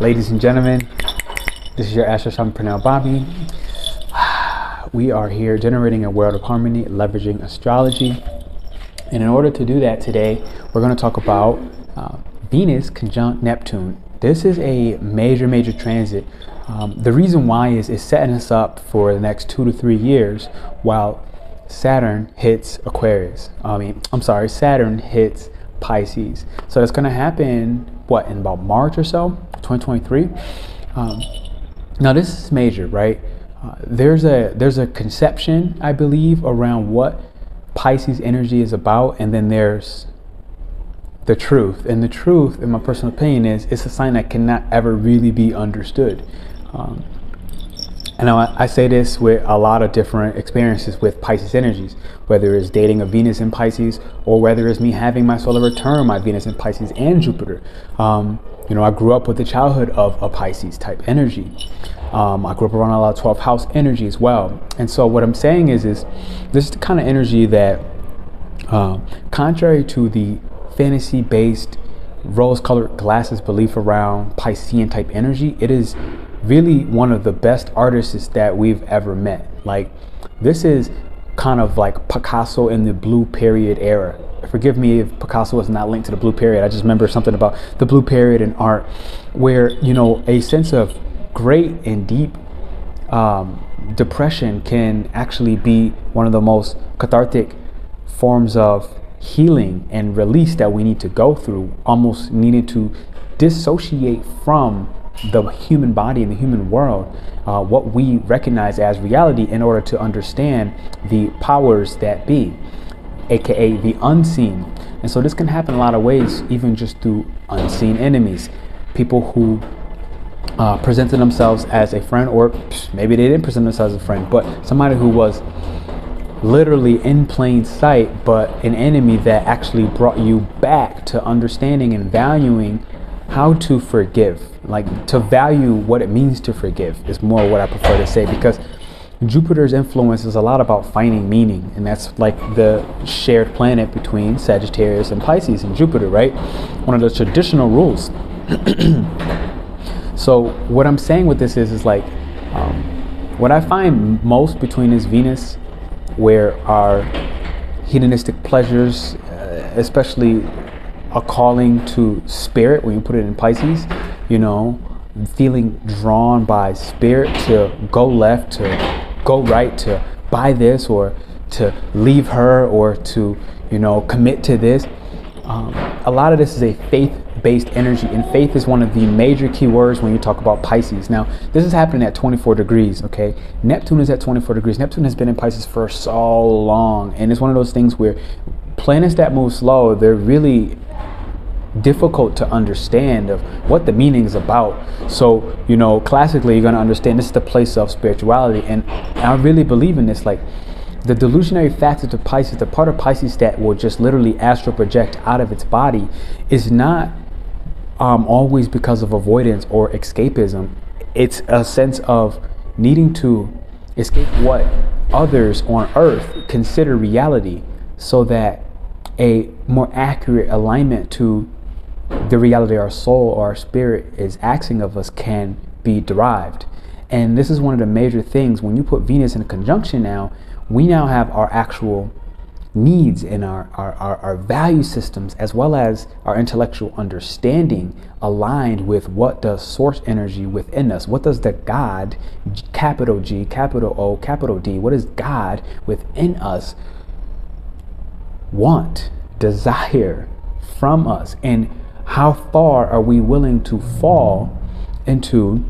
Ladies and gentlemen, this is your AstroShaman Pernell. We are here generating a world of harmony, leveraging astrology. And in order to do that today, we're going to talk about Venus Conjunct Neptune. This is a major transit. The reason why is it's setting us up for the next 2 to 3 years while Saturn hits Aquarius. Saturn hits Pisces. So that's going to happen, in about March or so, 2023. Now this is major, right? There's a conception, I believe, around what Pisces energy is about, and then there's the truth. And the truth, in my personal opinion, is it's a sign that cannot ever really be understood. And I say this with a lot of different experiences with Pisces energies, whether it's dating a Venus in Pisces or whether it's me having my solar return, my Venus in Pisces and Jupiter. I grew up with the childhood of a Pisces type energy. I grew up around a lot of 12th house energy as well. And so what I'm saying is this is the kind of energy that, contrary to the fantasy-based rose-colored glasses belief around Piscean type energy, it is really one of the best artists that we've ever met. Like, this is kind of like Picasso in the blue period era. Forgive me if Picasso is not linked to the blue period. I just remember something about the blue period in art where, a sense of great and deep depression can actually be one of the most cathartic forms of healing and release that we need to go through, almost needed to dissociate from the human body and the human world, what we recognize as reality, in order to understand the powers that be, aka the unseen. And so this can happen a lot of ways, even just through unseen enemies, people who presented themselves as a friend, or maybe they didn't present themselves as a friend, but somebody who was literally in plain sight, but an enemy that actually brought you back to understanding and valuing how to forgive. Like, to value what it means to forgive is more what I prefer to say, because Jupiter's influence is a lot about finding meaning, and that's like the shared planet between Sagittarius and Pisces and Jupiter, right? One of the traditional rules. So what I'm saying with this is like, what I find most between this Venus, where our hedonistic pleasures, especially a calling to spirit, when you put it in Pisces, feeling drawn by spirit to go left, to go right, to buy this, or to leave her, or to, commit to this. A lot of this is a faith-based energy, and faith is one of the major key words when you talk about Pisces. Now, this is happening at 24 degrees, okay? Neptune is at 24 degrees. Neptune has been in Pisces for so long, and it's one of those things where planets that move slow, they're really difficult to understand of what the meaning is about. So, classically, you're going to understand this is the place of spirituality, and I really believe in this. Like, the delusionary facets of Pisces, the part of Pisces that will just literally astral project out of its body, is not always because of avoidance or escapism. It's a sense of needing to escape what others on earth consider reality, so that a more accurate alignment to the reality our soul or our spirit is asking of us can be derived. And this is one of the major things. When you put Venus in a conjunction now, we now have our actual needs and our value systems, as well as our intellectual understanding, aligned with what does source energy within us. What does the God, capital G, capital O, capital D, what does God within us want, desire from us? And how far are we willing to fall into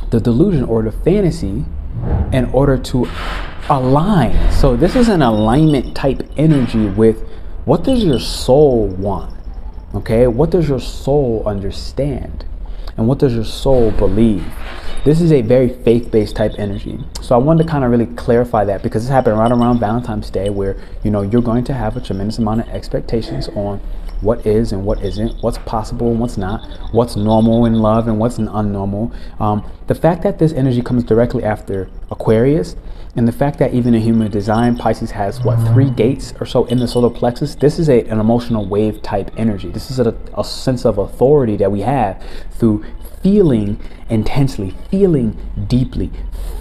the delusion or the fantasy in order to align? So this is an alignment type energy with what does your soul want? Okay, what does your soul understand? And what does your soul believe? This is a very faith-based type energy. So I wanted to kind of really clarify that, because this happened right around Valentine's Day, where you're going to have a tremendous amount of expectations on what is and what isn't, what's possible and what's not, what's normal in love and what's unnormal. The fact that this energy comes directly after Aquarius And the fact that even in human design, Pisces has, what, 3 gates or so in the solar plexus, this is an emotional wave type energy. This is a sense of authority that we have through feeling intensely, feeling deeply,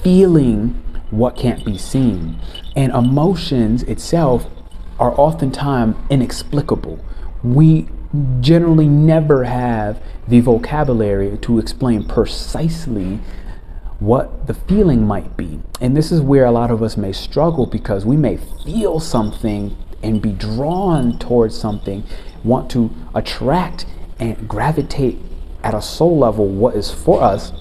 feeling what can't be seen. And emotions itself are oftentimes inexplicable. We generally never have the vocabulary to explain precisely what the feeling might be. And this is where a lot of us may struggle, because we may feel something and be drawn towards something, want to attract and gravitate at a soul level what is for us.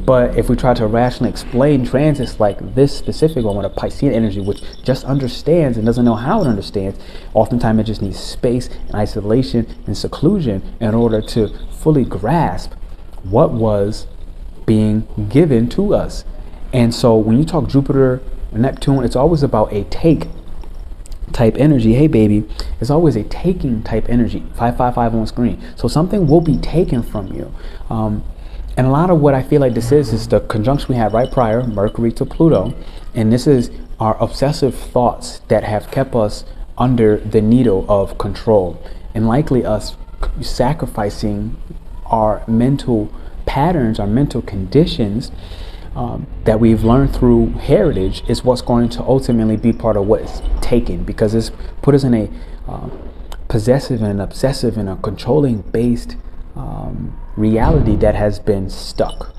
But if we try to rationally explain transits like this specific one with a Piscean energy, which just understands and doesn't know how it understands, oftentimes it just needs space and isolation and seclusion in order to fully grasp what was being given to us. And so when you talk Jupiter, Neptune, it's always about a take type energy. Hey baby, it's always a taking type energy. 555 on screen. So something will be taken from you. And a lot of what I feel like this is the conjunction we had right prior, Mercury to Pluto. And this is our obsessive thoughts that have kept us under the needle of control, and likely us sacrificing our mental patterns, our mental conditions that we've learned through heritage is what's going to ultimately be part of what's taken, because it's put us in a possessive and obsessive and a controlling based reality that has been stuck.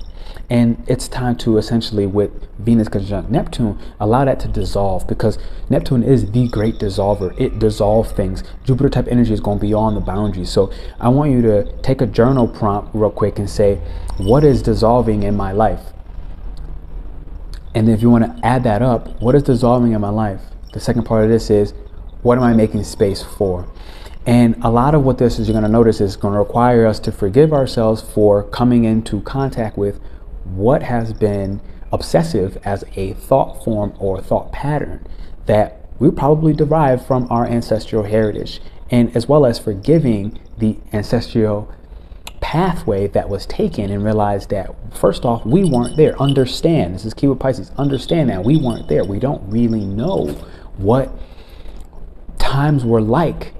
And it's time to essentially, with Venus conjunct Neptune, allow that to dissolve, because Neptune is the great dissolver. It dissolves things. Jupiter type energy is going beyond the boundaries. So I want you to take a journal prompt real quick and say, what is dissolving in my life? And then if you want to add that up, what is dissolving in my life? The second part of this is, what am I making space for? And a lot of what this is, you're going to notice, is going to require us to forgive ourselves for coming into contact with what has been obsessive as a thought form or thought pattern that we probably derived from our ancestral heritage, and as well as forgiving the ancestral pathway that was taken, and realize that first off, we weren't there. Understand, this is key with Pisces, understand that we weren't there. We don't really know what times were like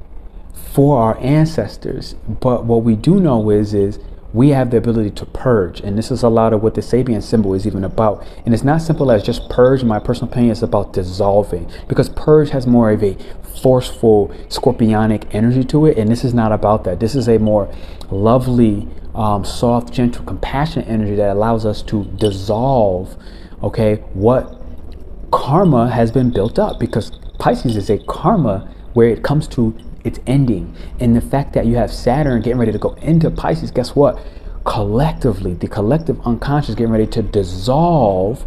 for our ancestors, but what we do know is we have the ability to purge. And this is a lot of what the Sabian symbol is even about. And it's not simple as just purge. In my personal opinion, it's about dissolving, because purge has more of a forceful scorpionic energy to it, and this is not about that. This is a more lovely, soft, gentle, compassionate energy that allows us to dissolve, okay, what karma has been built up, because Pisces is a karma where it comes to its ending. And the fact that you have Saturn getting ready to go into Pisces, guess what? Collectively, the collective unconscious getting ready to dissolve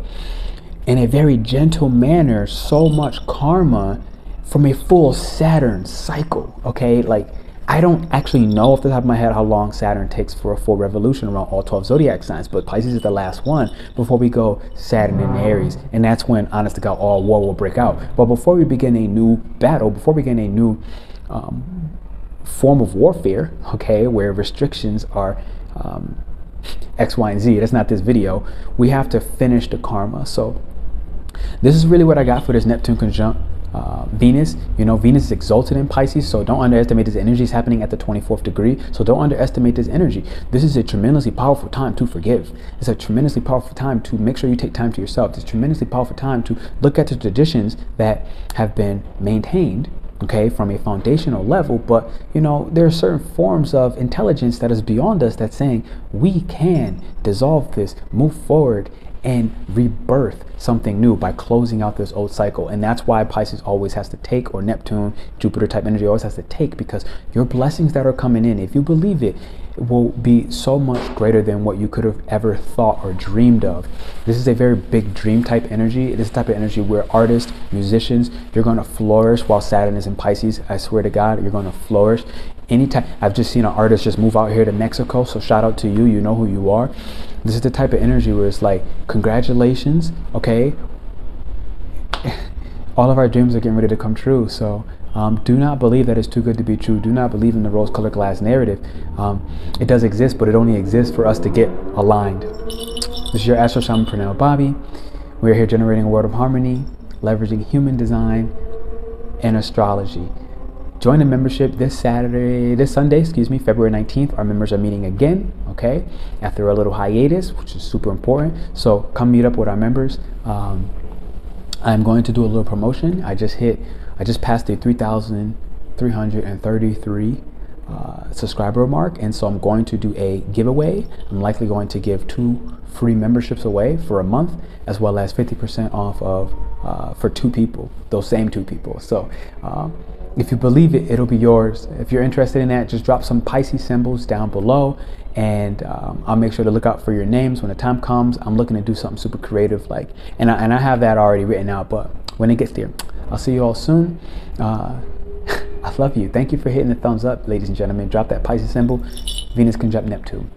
in a very gentle manner so much karma from a full Saturn cycle. Okay, like, I don't actually know off the top of my head how long Saturn takes for a full revolution around all 12 zodiac signs, but Pisces is the last one before we go Saturn in Aries, and that's when, honest to God, all war will break out. But before we begin a new battle, before we begin a new form of warfare, okay, where restrictions are X, Y, and Z, that's not this video, we have to finish the karma. So this is really what I got for this Neptune conjunct Venus. You know, Venus is exalted in Pisces, so don't underestimate this energy. Is happening at the 24th degree, so don't underestimate this energy. This is a tremendously powerful time to forgive. It's a tremendously powerful time to make sure you take time to yourself. It's a tremendously powerful time to look at the traditions that have been maintained, okay, from a foundational level. But you know, there are certain forms of intelligence that is beyond us that's saying we can dissolve this, move forward, and rebirth something new by closing out this old cycle. And that's why Pisces always has to take, or Neptune, Jupiter type energy always has to take, because your blessings that are coming in, if you believe it, will be so much greater than what you could have ever thought or dreamed of. This is a very big dream type energy. This type of energy where artists, musicians, you're going to flourish while Saturn is in Pisces. I swear to God, you're going to flourish. Anytime, I've just seen an artist just move out here to Mexico, so shout out to you. You know who you are. This is the type of energy where it's like, congratulations, okay? All of our dreams are getting ready to come true. So do not believe that it's too good to be true. Do not believe in the rose-colored glass narrative. It does exist, but it only exists for us to get aligned. This is your AstroShaman Pernell Bobby. We're here generating a world of harmony, leveraging human design and astrology. Join the membership this Sunday, February 19th. Our members are meeting again, okay, after a little hiatus, which is super important. So come meet up with our members. I'm going to do a little promotion. I just passed the 3,333 subscriber mark, and so I'm going to do a giveaway. I'm likely going to give 2 free memberships away for a month, as well as 50% off of for 2 people, those same 2 people. So if you believe it, it'll be yours. If you're interested in that, just drop some Pisces symbols down below, and I'll make sure to look out for your names when the time comes. I'm looking to do something super creative, and I have that already written out, but when it gets there, I'll see you all soon. I love you. Thank you for hitting the thumbs up, ladies and gentlemen. Drop that Pisces symbol. Venus Conjunct Neptune.